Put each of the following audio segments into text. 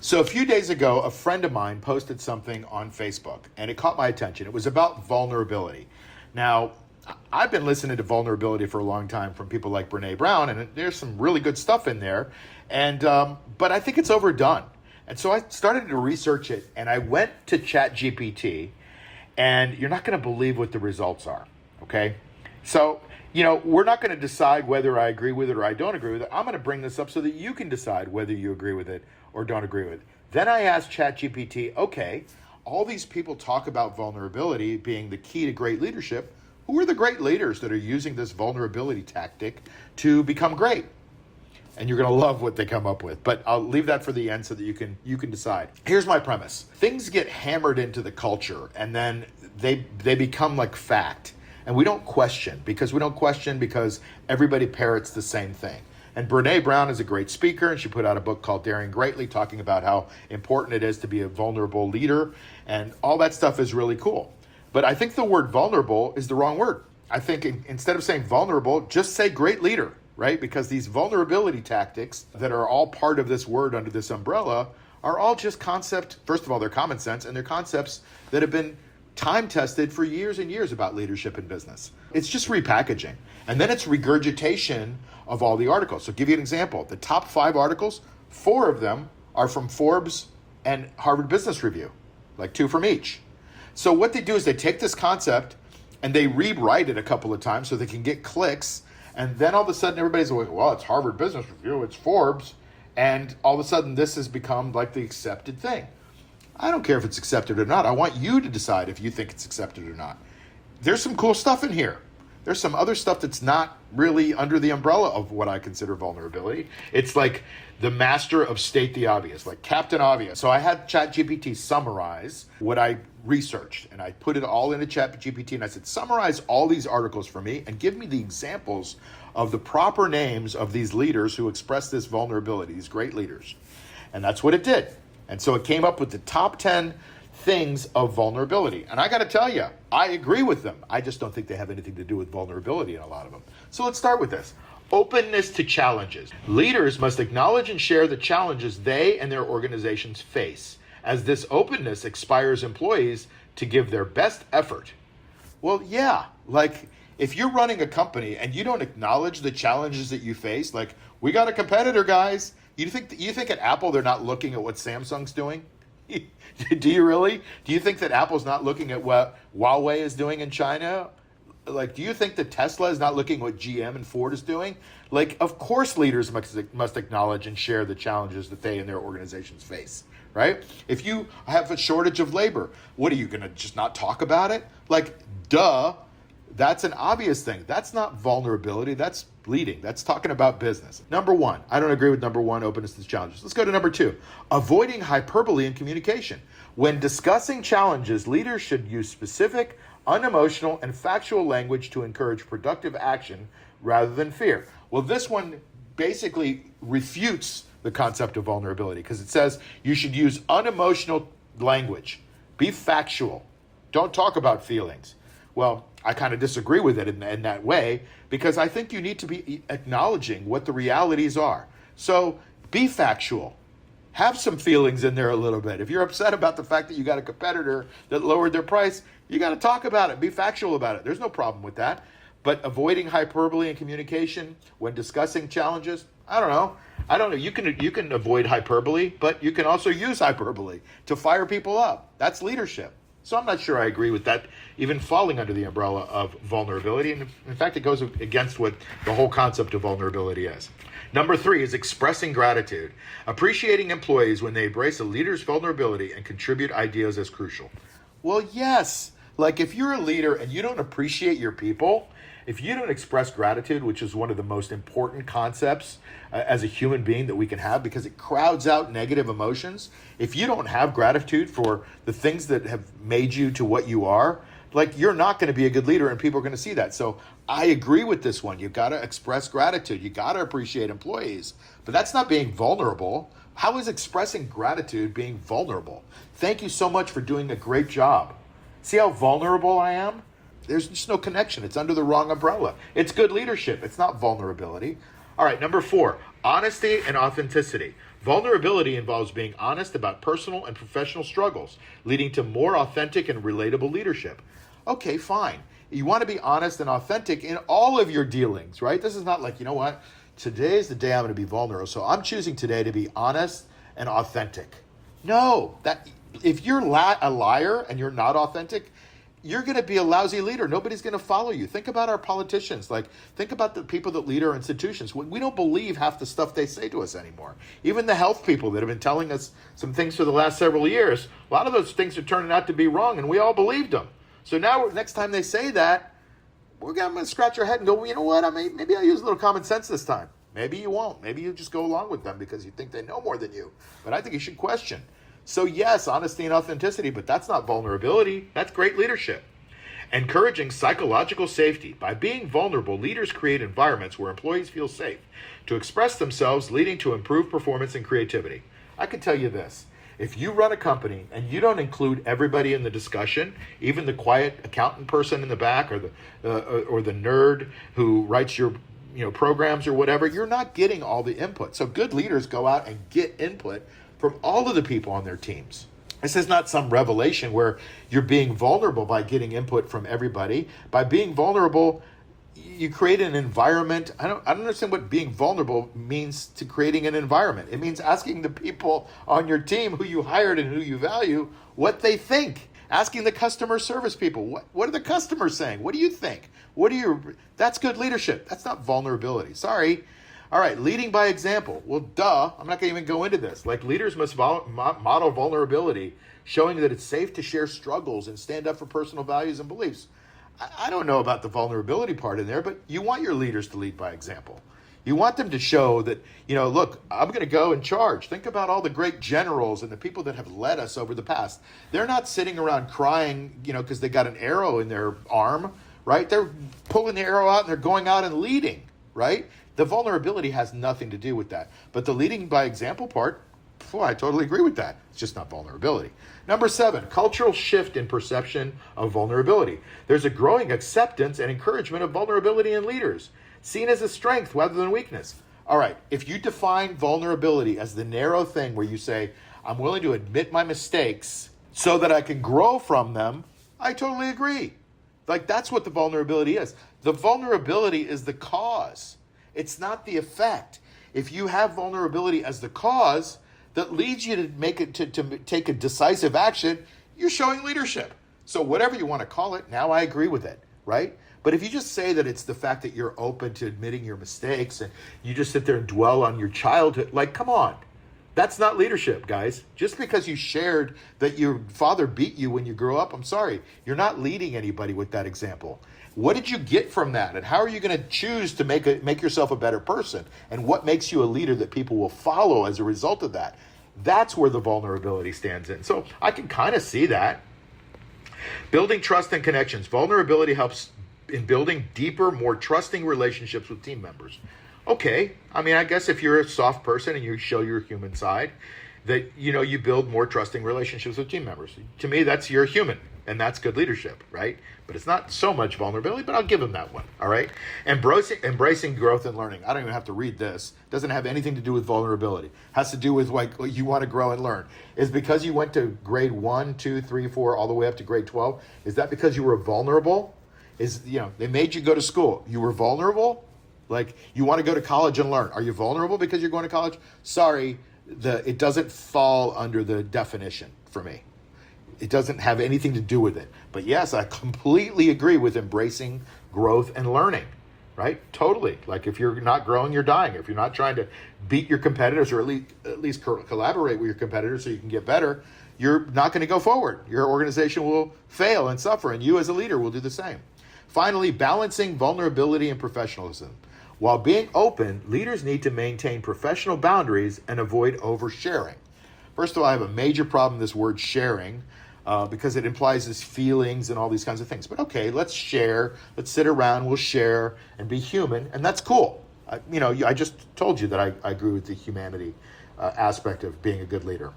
So a few days ago, a friend of mine posted something on Facebook and it caught my attention. It was about vulnerability. Now, I've been listening to vulnerability for a long time from people like Brené Brown, and there's some really good stuff in there. And but I think it's overdone. And so I started to research it, and I went to ChatGPT, and you're not going to believe what the results are. Okay, so we're not going to decide whether I agree with it or I don't agree with it. I'm going to bring this up so that you can decide whether you agree with it or don't agree with it. Then I asked ChatGPT, okay, all these people talk about vulnerability being the key to great leadership. Who are the great leaders that are using this vulnerability tactic to become great? And you're going to love what they come up with. But I'll leave that for the end so that you can decide. Here's my premise. Things get hammered into the culture, and then they become like fact. And we don't question because everybody parrots the same thing. And Brené Brown is a great speaker, and she put out a book called Daring Greatly, talking about how important it is to be a vulnerable leader. And all that stuff is really cool. But I think the word vulnerable is the wrong word. I think instead of saying vulnerable, just say great leader, right? Because these vulnerability tactics that are all part of this word under this umbrella are all just concept. First of all, they're common sense, and they're concepts that have been time tested for years and years about leadership in business. It's just repackaging. And then it's regurgitation of all the articles. So give you an example. The top 5 articles, 4 of them are from Forbes and Harvard Business Review, like 2 from each. So what they do is they take this concept and they rewrite it a couple of times so they can get clicks. And then all of a sudden everybody's like, well, it's Harvard Business Review, it's Forbes. And all of a sudden this has become like the accepted thing. I don't care if it's accepted or not. I want you to decide if you think it's accepted or not. There's some cool stuff in here. There's some other stuff that's not really under the umbrella of what I consider vulnerability. It's like the master of state the obvious, like Captain Obvious. So I had ChatGPT summarize what I researched, and I put it all into ChatGPT, and I said, summarize all these articles for me and give me the examples of the proper names of these leaders who express this vulnerability, these great leaders. And that's what it did. And so it came up with the top 10 things of vulnerability. And I got to tell you, I agree with them. I just don't think they have anything to do with vulnerability in a lot of them. So let's start with this. Openness to challenges. Leaders must acknowledge and share the challenges they and their organizations face, as this openness inspires employees to give their best effort. Well, yeah, like if you're running a company and you don't acknowledge the challenges that you face, like we got a competitor, guys. You think at Apple they're not looking at what Samsung's doing? Do you really? Do you think that Apple's not looking at what Huawei is doing in China? Like, do you think that Tesla is not looking at what GM and Ford is doing? Like, of course leaders must acknowledge and share the challenges that they and their organizations face, right? If you have a shortage of labor, what are you going to just not talk about it? Like, duh, that's an obvious thing. That's not vulnerability. That's bleeding. That's talking about business. Number 1, I don't agree with number 1, openness to challenges. Let's go to number 2, avoiding hyperbole in communication. When discussing challenges, leaders should use specific, unemotional, and factual language to encourage productive action rather than fear. Well, this one basically refutes the concept of vulnerability because it says you should use unemotional language. Be factual. Don't talk about feelings. Well, I kind of disagree with it in that way because I think you need to be acknowledging what the realities are. So be factual. Have some feelings in there a little bit. If you're upset about the fact that you got a competitor that lowered their price, you got to talk about it. Be factual about it. There's no problem with that. But avoiding hyperbole in communication when discussing challenges, I don't know. You can avoid hyperbole, but you can also use hyperbole to fire people up. That's leadership. So I'm not sure I agree with that even falling under the umbrella of vulnerability. And in fact, it goes against what the whole concept of vulnerability is. Number 3 is expressing gratitude. Appreciating employees when they embrace a leader's vulnerability and contribute ideas is crucial. Well, yes. Like if you're a leader and you don't appreciate your people, if you don't express gratitude, which is one of the most important concepts as a human being that we can have because it crowds out negative emotions. If you don't have gratitude for the things that have made you to what you are, like you're not going to be a good leader and people are going to see that. So I agree with this one. You've got to express gratitude. You got to appreciate employees, but that's not being vulnerable. How is expressing gratitude being vulnerable? Thank you so much for doing a great job. See how vulnerable I am? There's just no connection. It's under the wrong umbrella. It's good leadership. It's not vulnerability. All right, number 4, honesty and authenticity. Vulnerability involves being honest about personal and professional struggles, leading to more authentic and relatable leadership. Okay, fine. You want to be honest and authentic in all of your dealings, right? This is not like, you know what, today's the day I'm going to be vulnerable, so I'm choosing today to be honest and authentic. No, that if you're a liar and you're not authentic, you're going to be a lousy leader. Nobody's going to follow you. Think about our politicians. Like, think about the people that lead our institutions. We don't believe half the stuff they say to us anymore. Even the health people that have been telling us some things for the last several years, a lot of those things are turning out to be wrong, and we all believed them. So now, next time they say that, we're going to scratch our head and go, well, you know what? Maybe I'll use a little common sense this time. Maybe you won't. Maybe you just go along with them because you think they know more than you. But I think you should question. So yes, honesty and authenticity, but that's not vulnerability. That's great leadership. Encouraging psychological safety. By being vulnerable, leaders create environments where employees feel safe to express themselves, leading to improved performance and creativity. I can tell you this. If you run a company and you don't include everybody in the discussion, even the quiet accountant person in the back or the nerd who writes your programs or whatever, you're not getting all the input. So good leaders go out and get input from all of the people on their teams. This is not some revelation where you're being vulnerable by getting input from everybody. By being vulnerable, you create an environment. I don't understand what being vulnerable means to creating an environment. It means asking the people on your team who you hired and who you value what they think. Asking the customer service people, what are the customers saying? What do you think? That's good leadership. That's not vulnerability. Sorry. All right, leading by example. Well, duh, I'm not going to even go into this. Like, leaders must model vulnerability, showing that it's safe to share struggles and stand up for personal values and beliefs. I don't know about the vulnerability part in there, but you want your leaders to lead by example. You want them to show that, look, I'm going to go and charge. Think about all the great generals and the people that have led us over the past. They're not sitting around crying, because they got an arrow in their arm, right? They're pulling the arrow out and they're going out and leading, right? The vulnerability has nothing to do with that. But the leading by example part, I totally agree with that. It's just not vulnerability. Number 7, cultural shift in perception of vulnerability. There's a growing acceptance and encouragement of vulnerability in leaders, seen as a strength rather than weakness. All right, if you define vulnerability as the narrow thing where you say, I'm willing to admit my mistakes so that I can grow from them, I totally agree. Like, that's what the vulnerability is. The vulnerability is the cause. It's not the effect. If you have vulnerability as the cause that leads you to take a decisive action, you're showing leadership. So whatever you want to call it, now I agree with it, right? But if you just say that it's the fact that you're open to admitting your mistakes and you just sit there and dwell on your childhood, like, come on. That's not leadership, guys. Just because you shared that your father beat you when you grew up, I'm sorry. You're not leading anybody with that example. What did you get from that? And how are you going to choose to make yourself a better person? And what makes you a leader that people will follow as a result of that? That's where the vulnerability stands in. So I can kind of see that. Building trust and connections. Vulnerability helps in building deeper, more trusting relationships with team members. Okay, I guess if you're a soft person and you show your human side, that you build more trusting relationships with team members. To me, that's you're human, and that's good leadership, right? But it's not so much vulnerability, but I'll give them that one, all right? Embracing growth and learning. I don't even have to read this. It doesn't have anything to do with vulnerability. It has to do with like you want to grow and learn. Is because you went to grade 1, 2, 3, 4, all the way up to grade 12, is that because you were vulnerable? They made you go to school. You were vulnerable? Like, you want to go to college and learn. Are you vulnerable because you're going to college? Sorry, it doesn't fall under the definition for me. It doesn't have anything to do with it. But yes, I completely agree with embracing growth and learning, right? Totally. Like, if you're not growing, you're dying. If you're not trying to beat your competitors or at least collaborate with your competitors so you can get better, you're not going to go forward. Your organization will fail and suffer, and you as a leader will do the same. Finally, balancing vulnerability and professionalism. While being open, leaders need to maintain professional boundaries and avoid oversharing. First of all, I have a major problem with this word sharing because it implies this feelings and all these kinds of things. But okay, let's share. Let's sit around. We'll share and be human, and that's cool. I just told you that I agree with the humanity aspect of being a good leader.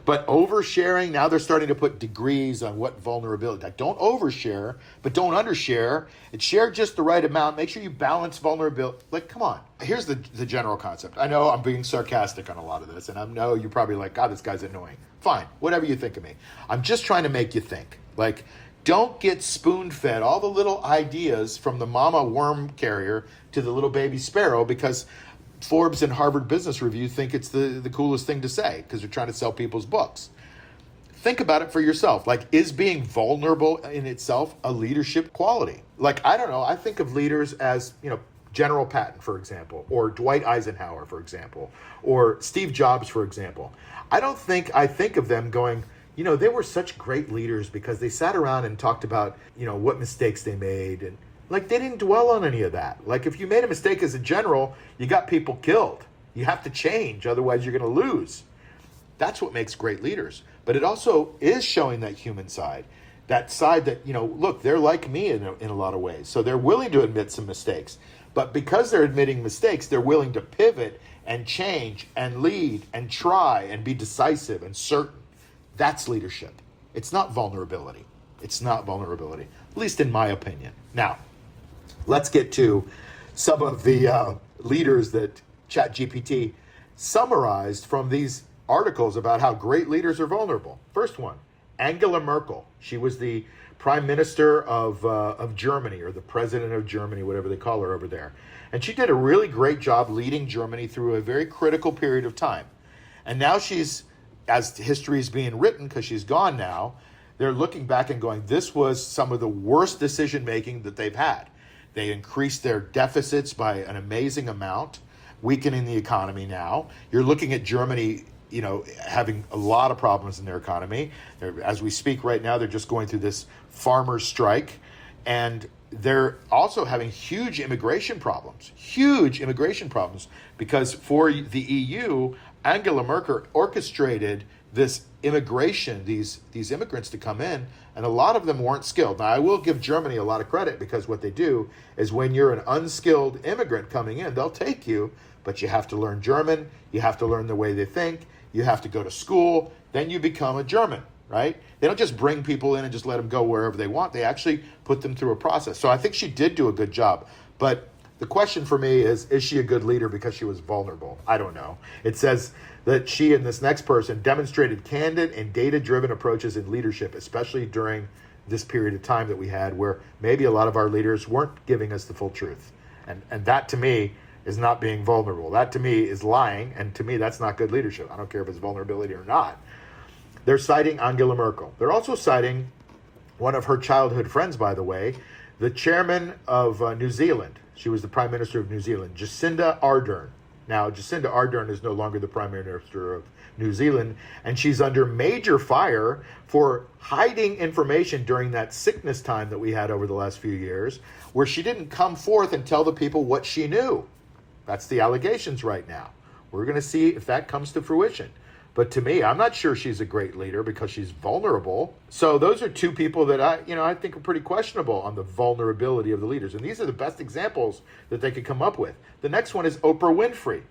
But oversharing, now they're starting to put degrees on what vulnerability. Like, don't overshare, but don't undershare. And share just the right amount. Make sure you balance vulnerability. Like, come on. Here's the general concept. I know I'm being sarcastic on a lot of this, and I know you're probably like, God, this guy's annoying. Fine, whatever you think of me. I'm just trying to make you think. Like, don't get spoon-fed all the little ideas from the mama worm carrier to the little baby sparrow because Forbes and Harvard Business Review think it's the coolest thing to say because they're trying to sell people's books. Think about it for yourself. Like, is being vulnerable in itself a leadership quality? Like, I don't know. I think of leaders as, General Patton, for example, or Dwight Eisenhower, for example, or Steve Jobs, for example. I think of them going, they were such great leaders because they sat around and talked about, what mistakes they made. And like, they didn't dwell on any of that. Like, if you made a mistake as a general, you got people killed. You have to change, otherwise you're going to lose. That's what makes great leaders. But it also is showing that human side, that side that, look, they're like me in a lot of ways. So they're willing to admit some mistakes. But because they're admitting mistakes, they're willing to pivot and change and lead and try and be decisive and certain. That's leadership. It's not vulnerability. It's not vulnerability, at least in my opinion. Now, let's get to some of the leaders that ChatGPT summarized from these articles about how great leaders are vulnerable. First one, Angela Merkel. She was the prime minister of Germany, or the president of Germany, whatever they call her over there. And she did a really great job leading Germany through a very critical period of time. And now she's, as history is being written, because she's gone now, they're looking back and going, this was some of the worst decision making that they've had. They increased their deficits by an amazing amount, weakening the economy now. You're looking at Germany, having a lot of problems in their economy. As we speak right now, they're just going through this farmers' strike. And they're also having huge immigration problems because for the EU, Angela Merkel orchestrated this immigration, these immigrants to come in, and a lot of them weren't skilled. Now, I will give Germany a lot of credit because what they do is when you're an unskilled immigrant coming in, they'll take you, but you have to learn German, you have to learn the way they think, you have to go to school, then you become a German, right? They don't just bring people in and just let them go wherever they want. They actually put them through a process. So I think she did do a good job. But the question for me is she a good leader because she was vulnerable? I don't know. It says that she and this next person demonstrated candid and data-driven approaches in leadership, especially during this period of time that we had where maybe a lot of our leaders weren't giving us the full truth. And that to me is not being vulnerable. That to me is lying, and to me that's not good leadership. I don't care if it's vulnerability or not. They're citing Angela Merkel. They're also citing one of her childhood friends, by the way, the chairman of New Zealand. She was the prime minister of New Zealand, Jacinda Ardern. Now, Jacinda Ardern is no longer the prime minister of New Zealand, and she's under major fire for hiding information during that sickness time that we had over the last few years, where she didn't come forth and tell the people what she knew. That's the allegations right now. We're going to see if that comes to fruition. But to me, I'm not sure she's a great leader because she's vulnerable. So those are two people that I think are pretty questionable on the vulnerability of the leaders. And these are the best examples that they could come up with. The next one is Oprah Winfrey.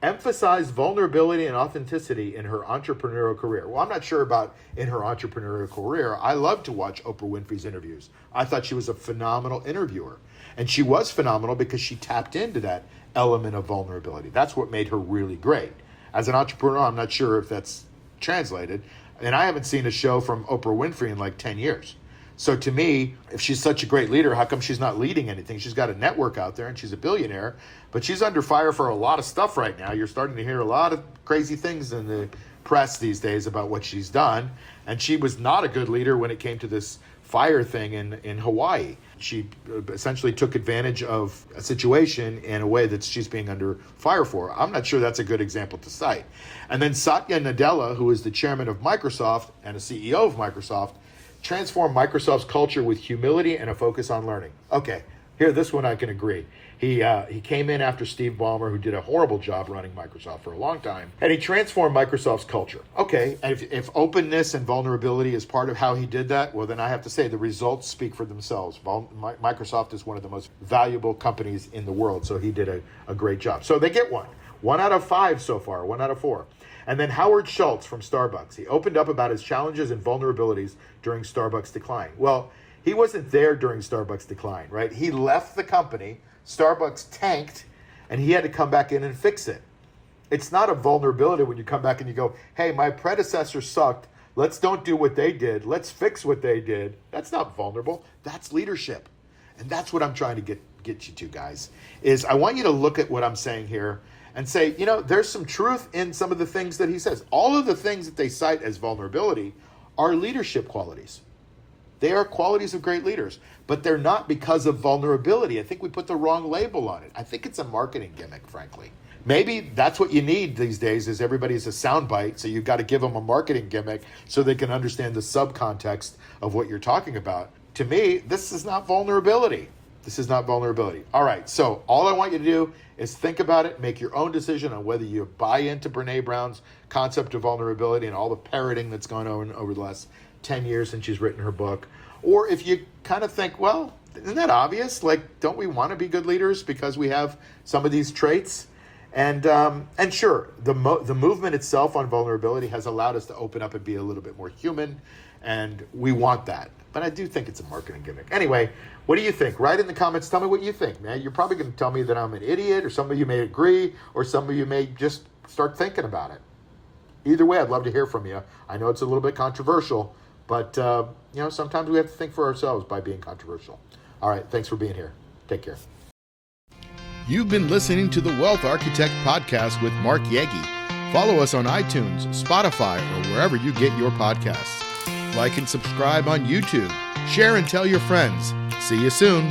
Emphasized vulnerability and authenticity in her entrepreneurial career. Well, I'm not sure about in her entrepreneurial career. I love to watch Oprah Winfrey's interviews. I thought she was a phenomenal interviewer. And she was phenomenal because she tapped into that element of vulnerability. That's what made her really great. As an entrepreneur, I'm not sure if that's translated. And I haven't seen a show from Oprah Winfrey in like 10 years. So to me, if she's such a great leader, how come she's not leading anything? She's got a network out there and she's a billionaire, but she's under fire for a lot of stuff right now. You're starting to hear a lot of crazy things in the press these days about what she's done. And she was not a good leader when it came to this fire thing in Hawaii. She essentially took advantage of a situation in a way that she's being under fire for. I'm not sure that's a good example to cite. And then Satya Nadella, who is the chairman of Microsoft and a CEO of Microsoft, transformed Microsoft's culture with humility and a focus on learning. Okay, here, this one I can agree. He came in after Steve Ballmer, who did a horrible job running Microsoft for a long time, and he transformed Microsoft's culture. Okay, and if openness and vulnerability is part of how he did that, well, then I have to say the results speak for themselves. Microsoft is one of the most valuable companies in the world, so he did a great job. So they get one. 1 out of 5 so far, 1 out of 4. And then Howard Schultz from Starbucks. He opened up about his challenges and vulnerabilities during Starbucks' decline. Well, he wasn't there during Starbucks' decline, right? He left the company, Starbucks tanked, and he had to come back in and fix it. It's not a vulnerability when you come back and you go, hey, my predecessor sucked. Let's don't do what they did. Let's fix what they did. That's not vulnerable. That's leadership. And that's what I'm trying to get you to, guys, is I want you to look at what I'm saying here and say, there's some truth in some of the things that he says. All of the things that they cite as vulnerability are leadership qualities. They are qualities of great leaders, but they're not because of vulnerability. I think we put the wrong label on it. I think it's a marketing gimmick, frankly. Maybe that's what you need these days is everybody's a soundbite, so you've got to give them a marketing gimmick so they can understand the subcontext of what you're talking about. To me, this is not vulnerability. This is not vulnerability. All right, so all I want you to do is think about it, make your own decision on whether you buy into Brene Brown's concept of vulnerability and all the parroting that's gone on over the last 10 years since she's written her book, or if you kind of think, well, isn't that obvious? Like, don't we want to be good leaders because we have some of these traits? And sure, the movement itself on vulnerability has allowed us to open up and be a little bit more human, and we want that. But I do think it's a marketing gimmick. Anyway, what do you think? Write in the comments. Tell me what you think, man. You're probably going to tell me that I'm an idiot, or some of you may agree, or some of you may just start thinking about it. Either way, I'd love to hear from you. I know it's a little bit controversial, but sometimes we have to think for ourselves by being controversial. All right, thanks for being here. Take care. You've been listening to the Wealth Architect Podcast with Mark Yegge. Follow us on iTunes, Spotify, or wherever you get your podcasts. Like and subscribe on YouTube. Share and tell your friends. See you soon.